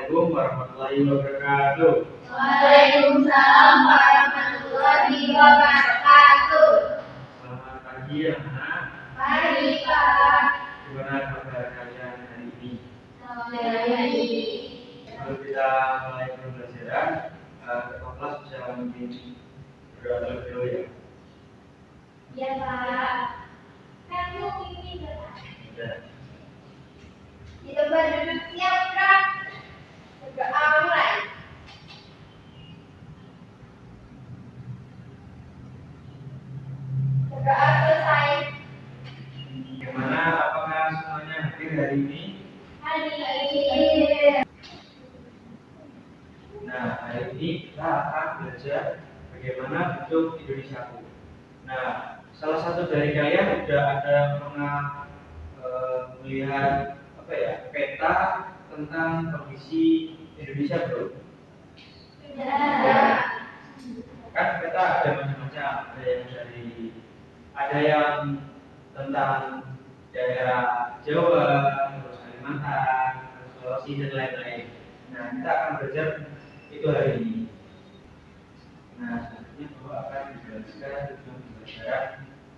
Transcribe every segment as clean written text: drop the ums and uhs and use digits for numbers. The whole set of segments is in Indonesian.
Assalamualaikum warahmatullahi wabarakatuh. Waalaikumsalam warahmatullahi wabarakatuh. Selamat pagi anak-anak. Pagi Pak. Gimana kabar kalian hari ini? Baik. Sebelum kita mulai pembelajaran, ketua kelas bisa mungkin berdoa terlebih dahulu ya. Ya Pak. Kamu ini berapa? Sudah. Di tempat duduk siap Kak. Berdoa mulai. Berdoa selesai. Bagaimana? Apakah semuanya hadir hari ini? Hari ini. Nah, hari ini kita akan belajar bagaimana bentuk Indonesiaku. Nah, salah satu dari kalian sudah ada pernah melihat peta tentang kondisi Indonesia belum? Sudah. Kan peta ada macam-macam, ada yang tentang daerah Jawa, terus Kalimantan, terus Sulawesi dan lain-lain. Nah, kita akan belajar itu hari ini. Nah, selanjutnya bahwa akan dijelaskan tujuan pembelajaran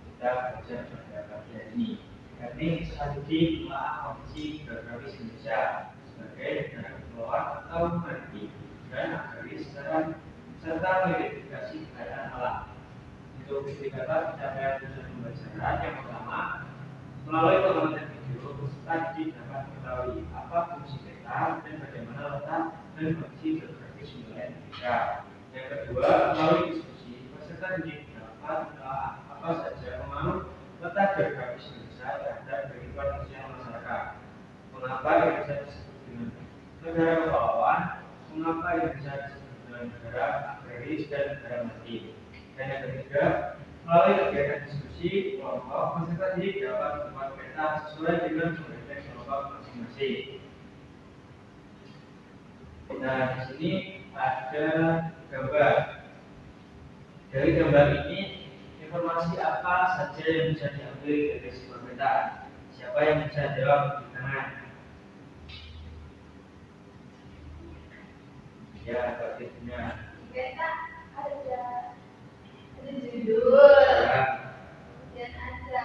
kita belajar pada pagi hari ini. Yakni strategi pengelolaan kondisi geografis Indonesia sebagai negara kepulauan atau maritim dan agraris serta mengidentifikasi kekayaan alam. Untuk indikator pencapaian tujuan pembelajaran yang pertama, melalui pengamatan video, peserta didik dapat mengetahui apa fungsi peta dan bagaimana letak dan kondisi geografis wilayah Indonesia. Yang kedua, melalui diskusi, peserta didik dapat menelaah apa saja pengaruh letak geografis Indonesia terhadap kehidupan sosial masyarakat. Mengapa Indonesia disebut dengan negara kepulauan? Mengapa Indonesia disebut dengan negara agraris dan negara maritim? Dan yang ketiga, melalui kegiatan diskusi kelompok, peserta didik dapat membuat peta sesuai dengan kebutuhan kelompok masing-masing. Nah, di sini ada gambar. Dari gambar ini, informasi apa saja yang bisa diambil dari sebuah peta? Siapa yang bisa jawab di tangan? Ya, berikutnya. Peta ada judul. Ya. Dan ada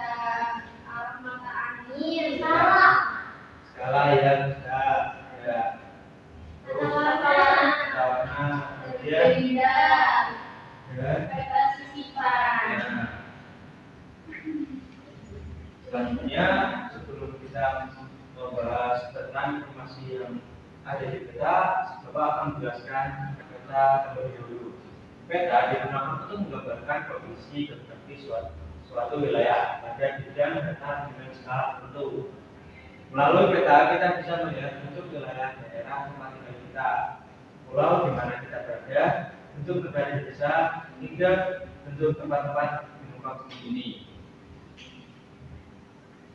arah mata angin. Salah. Skala yang bisa. Ya. Terus warna, kemudian dan Peta sisipan. ya. Selanjutnya, sebelum kita membahas tentang informasi yang ada di peta, Bapak akan menjelaskan peta terlebih dahulu. Peta digunakan untuk menggambarkan kondisi geografis suatu wilayah pada bidang data dengan skala tertentu. Melalui peta kita bisa melihat bentuk wilayah daerah tempat tinggal kita, pulau di mana kita berada, bentuk negara desa, hingga bentuk tempat-tempat di muka bumi ini.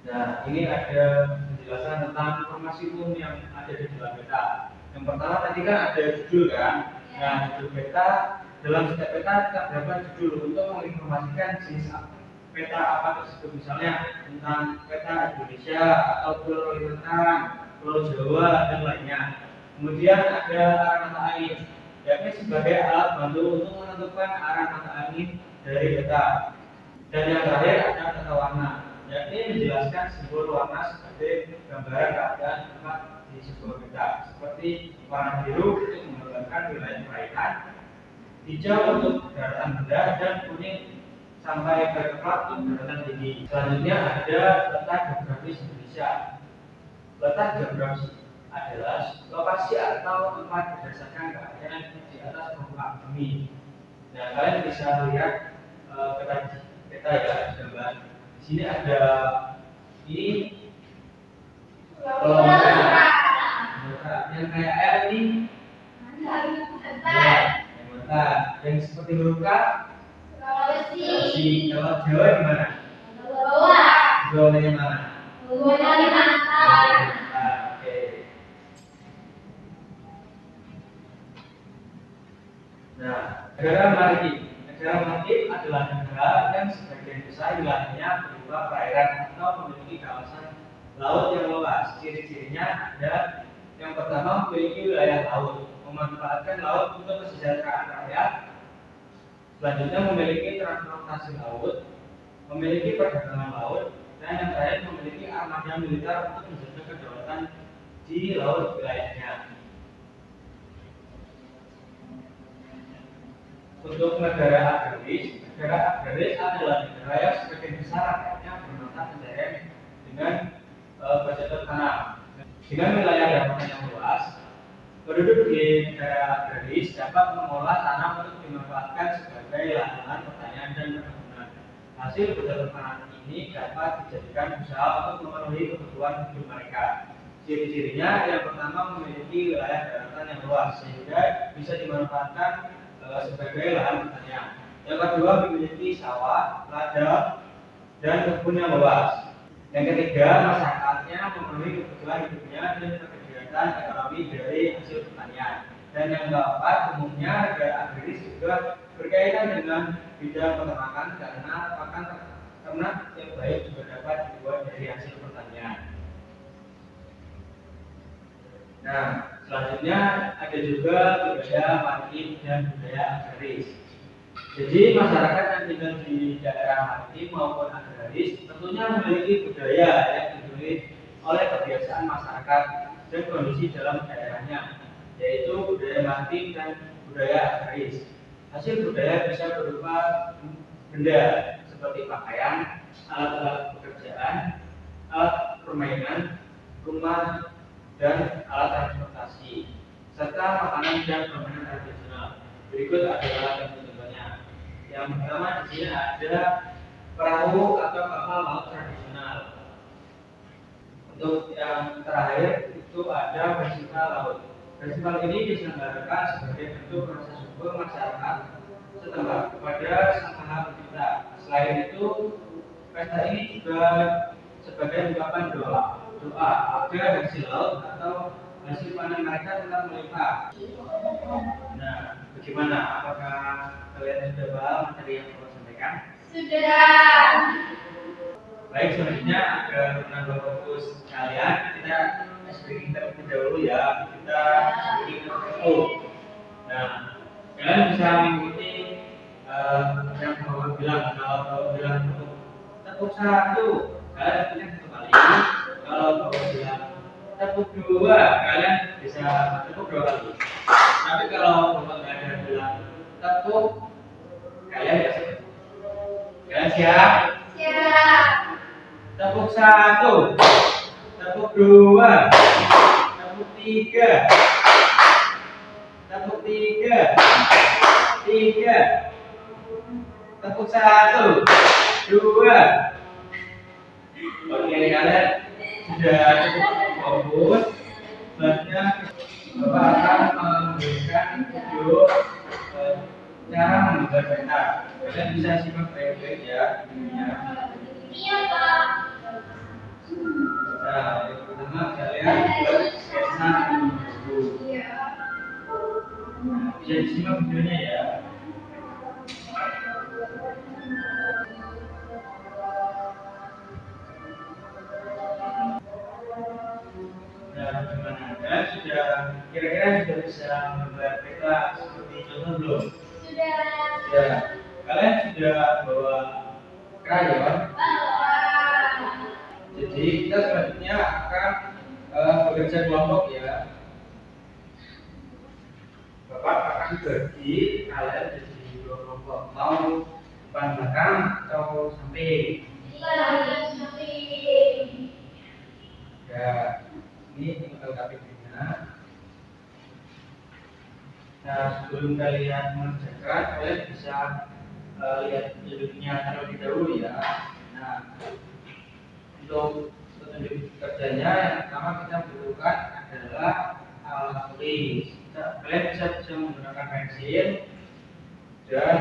Nah, ini ada penjelasan tentang informasi umum yang ada di dalam peta. Yang pertama tadi kan ada judul kan? Nah, judul peta, dalam setiap peta terdapat judul untuk menginformasikan jenis peta apa tersebut. Misalnya tentang peta Indonesia atau Pulau Kalimantan, Pulau Jawa dan lainnya. Kemudian ada arah mata angin, yakni sebagai alat bantu untuk menentukan arah mata angin dari peta. Dan yang terakhir ada tata warna, yakni menjelaskan simbol warna sebagai gambaran keadaan tempat di sebuah peta. Seperti warna biru untuk menggambarkan wilayah perairan, hijau untuk daratan rendah, dan kuning sampai ke coklat untuk daratan tinggi. Selanjutnya ada letak geografis Indonesia. Letak geografis adalah lokasi atau tempat berdasarkan keadaan di atas permukaan bumi. Nah, kalian bisa melihat peta ya, gambar. Di sini ada ini yang kayak L ini, ya, yang seperti huruf K. Sulawesi. Kalau Jawa di mana? Jawa. Jawanya mana? Kalimantan. Oke. Nah, negara maritim. Negara maritim adalah negara yang sebagian besar wilayahnya berupa perairan atau memiliki kawasan laut yang luas. Ciri-cirinya ada yang Yang pertama, memiliki wilayah laut, memanfaatkan laut untuk kesejahteraan rakyat. Selanjutnya, memiliki transportasi laut, memiliki perdagangan laut, dan yang terakhir memiliki armada militer untuk menjaga kedaulatan di laut wilayahnya. Untuk negara agraris adalah negara yang sebagian besar rakyatnya bermata pencarian dengan bercocok tanam. Dengan wilayah dataran yang luas, penduduk di negara agraris dapat mengolah tanah untuk dimanfaatkan sebagai lahan pertanian dan perkebunan. Hasil bercocok tanam ini dapat dijadikan usaha untuk memenuhi kebutuhan hidup mereka. Ciri-cirinya yang pertama memiliki wilayah daratan yang luas sehingga bisa dimanfaatkan sebagai lahan pertanian. Yang kedua memiliki sawah, ladang, dan kebun yang luas. Yang ketiga masyarakatnya memenuhi kebutuhan hidupnya dan kegiatan ekonomi dari hasil pertanian. Dan yang keempat umumnya negara agraris juga berkaitan dengan bidang peternakan karena pakan ternak yang baik juga dapat dibuat dari hasil pertanian. Nah, selanjutnya ada juga budaya maritim dan budaya agraris. Jadi masyarakat yang tinggal di daerah maritim maupun agraris tentunya memiliki budaya yang dipilih oleh kebiasaan masyarakat dan kondisi dalam daerahnya, yaitu budaya maritim dan budaya agraris. Hasil budaya bisa berupa benda seperti pakaian, alat-alat pekerjaan, alat permainan, rumah, dan alat transportasi, serta makanan dan permainan tradisional. Berikut adalah contoh-contohnya. Yang pertama di sini ada perahu atau kapal laut tradisional. Untuk yang terakhir itu ada festival laut. Festival ini diselenggarakan sebagai bentuk rasa syukur masyarakat setempat kepada Sang Maha Pencipta. Selain itu, pesta ini juga sebagai ungkapan doa agar hasil laut atau hasil panen mereka tetap melimpah. Nah, bagaimana? Apakah kalian sudah paham materi yang saya sampaikan? Sudah. Baik, selanjutnya agar menambah fokus kalian, kita screening terlebih dahulu ya. Kita screening terlebih dahulu. Nah, kalian bisa mengikuti yang Bapak bilang. Kalau Bapak bilang tepuk satu, kalian punya satu kali. Kalau Bapak bilang tepuk dua, kalian bisa tepuk dua kali. Tapi kalau Bapak nggak ada bilang tepuk, kalian bisa. Kalian siap? Siap. Tepuk satu, tepuk dua, tepuk tiga, tepuk tiga, tepuk satu, dua. Oke, kalian sudah cukup fokus. Selanjutnya Bapak akan memberikan video cara membuat peta. Kalian bisa simak baik-baik ya videonya. Iya, Pak. Nah, yang pertama kalian buat sketsa dulu. Iya. Nah, bisa disimak videonya ya. Nah, bagaimana? Kalian sudah kira-kira sudah bisa membuat peta seperti contoh belum? Sudah. Ya. Kalian sudah bawa krayon? Jadi kita selanjutnya akan bekerja kelompok ya. Bapak akan bagi kalian jadi dua kelompok. Mau depan belakang atau samping? Ya, ini tinggal KTP-nya. Nah, sebelum kalian mengerjakan, kalian bisa lihat petunjuknya terlebih dahulu ya. Nah, untuk petunjuk kerjanya yang pertama kita butuhkan adalah alat tulis. Kalian bisa menggunakan pensil dan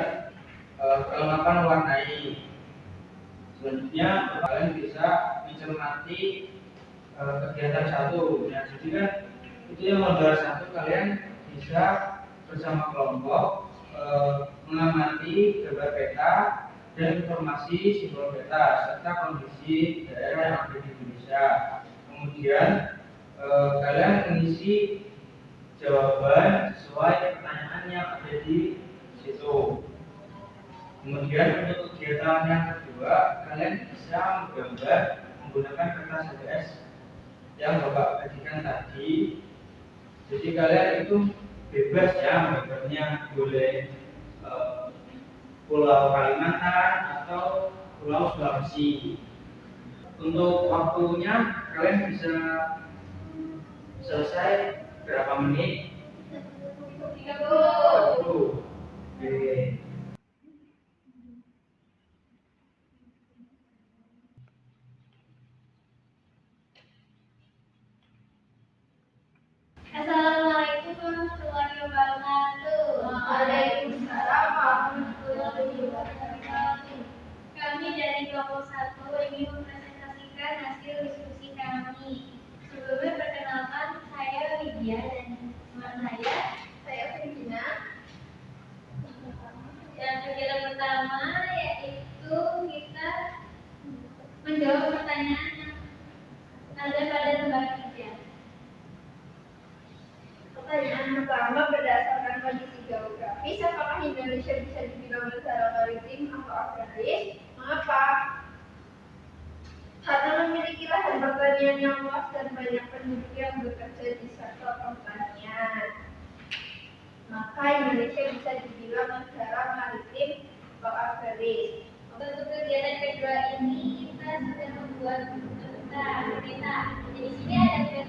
perlengkapan warnai. Selanjutnya kalian bisa mencermati kegiatan satu. Nah, jadi kan itu yang modal satu, kalian bisa bersama kelompok mengamati gambar peta dan informasi simbol peta serta kondisi daerah yang ada di Indonesia. Kemudian kalian mengisi jawaban sesuai pertanyaan yang ada di situ. Kemudian untuk kegiatan yang kedua, kalian bisa menggambar menggunakan kertas HVS yang Bapak bagikan tadi. Jadi kalian itu bebas ya menggambarnya, boleh Pulau Kalimantan atau Pulau Sulawesi. Untuk waktunya kalian bisa selesai berapa menit? 30. Oke. Assalamualaikum warahmatullahi wabarakatuh. Waalaikumsalam warahmatullahi wabarakatuh. Kami dari kelompok 1 ingin mempresentasikan hasil diskusi kami. Sebelumnya perkenalkan, saya Widya dan teman saya Virginia. Dan kegiatan pertama yaitu kita menjawab pertanyaan yang ada pada lembar 3. Pertanyaan pertama, berdasarkan kondisi geografis, apakah Indonesia bisa dibilang negara maritim atau agraris? Mengapa? Karena memiliki lahan pertanian yang luas dan banyak penduduk yang bekerja di sektor pertanian. Maka Indonesia bisa dibilang negara maritim atau agraris. Untuk kegiatan kedua ini kita sudah membuat peta. Jadi di sini ada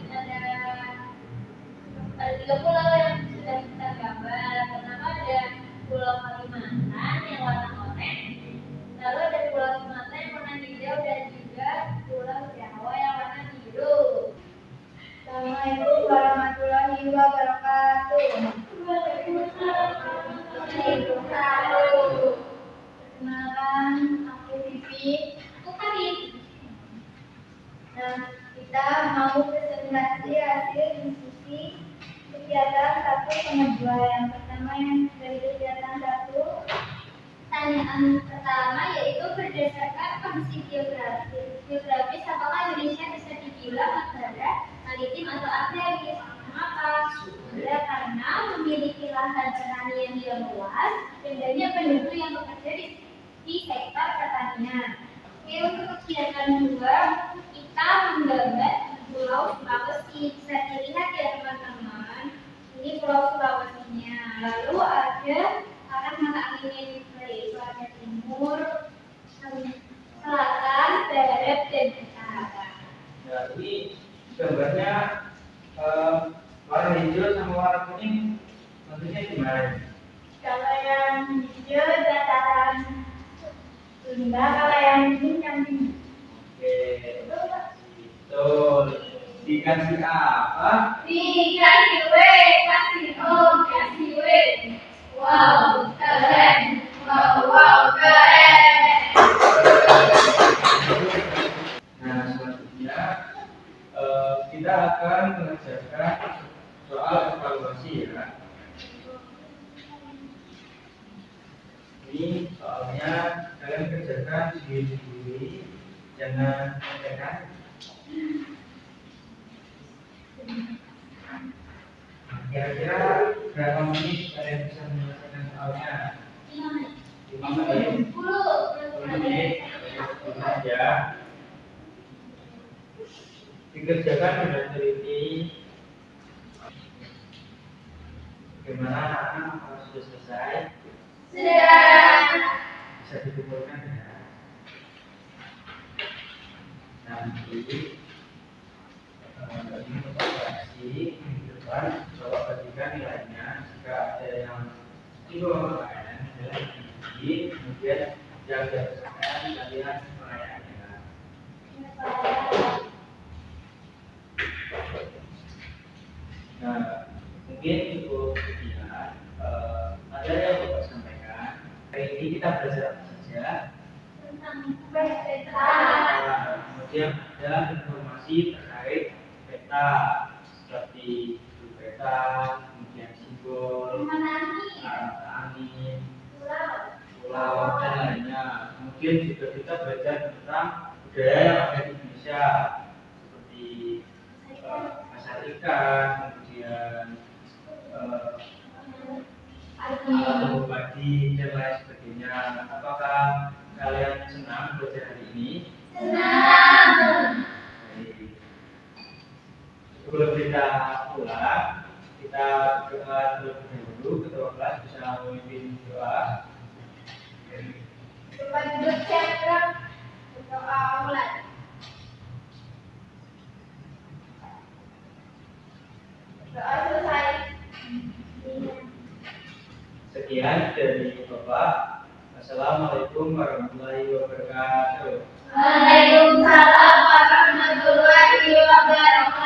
3 pulau yang sudah kita gambar. Pertama ada Pulau Kalimantan yang warna oranye, lalu ada Pulau Sumatera yang warna hijau, dan juga Pulau Jawa yang warna biru. Assalamualaikum warahmatullahi wabarakatuh. Perkenalkan, aku Vivi. Aku Karin. Nah, kita mau presentasi hasil diskusi kegiatan 1 sama 2. Yang pertama yang dari kegiatan 1, pertanyaan pertama yaitu berdasarkan kondisi geografis, apakah Indonesia bisa dibilang negara maritim atau agraris? Mengapa? Ya, karena memiliki lahan pertanian yang luas dan banyak penduduk yang bekerja di sektor pertanian. Oke, untuk kegiatan 2, kita menggambar Pulau Sulawesi. Bisa dilihat ya teman-teman, ini Pulau Sulawesinya. Lalu ada arah mata anginnya juga, yaitu ada timur, selatan, barat, dan utara. Nah, ini gambarnya warna hijau sama warna kuning tentunya gimana? Kalau yang hijau dataran Sunda, kalau yang kuning yang tinggi. Oke, betul. Dikasih apa? Dikasih W, kasih O, kasih W. Wow, keren. Wow, keren. Nah, selanjutnya kita akan mengerjakan soal evaluasi ya. Ini soalnya kalian kerjakan sendiri-sendiri, jangan mengerjakan. Kira-kira berapa menit kalian bisa menyelesaikan soalnya? 5 menit. 10 menit. 10 aja. Dikerjakan dengan teliti. Bagaimana kalau sudah selesai? Sudah. Bisa dikumpulkan ya. Nanti ini evaluasi minggu depan coba bagikan nilainya. Jika ada yang kilo kalian tinggi, kemudian yang berdasarkan kalian melayannya. Nah, mungkin cukup sekian. Ada yang Bapak sampaikan. Hari ini kita belajar apa saja? Tentang peta. Kemudian ada informasi terkait peta seperti peta, kemudian simbol, arah angin, pulau dan lainnya. Kemudian juga kita belajar tentang budaya yang ada di Indonesia seperti bahasa ikan, kemudian alat padi dan lain sebagainya. Apakah kalian senang belajar hari ini? Senang. Baik. Sebelum kita pulang, kita berdoa terlebih dahulu. Ketua kelas bisa memimpin doa. Coba duduk siap, berdoa mulai. Doa selesai. Sekian dari Bapak. Assalamualaikum warahmatullahi wabarakatuh. Waalaikumsalam warahmatullahi wabarakatuh.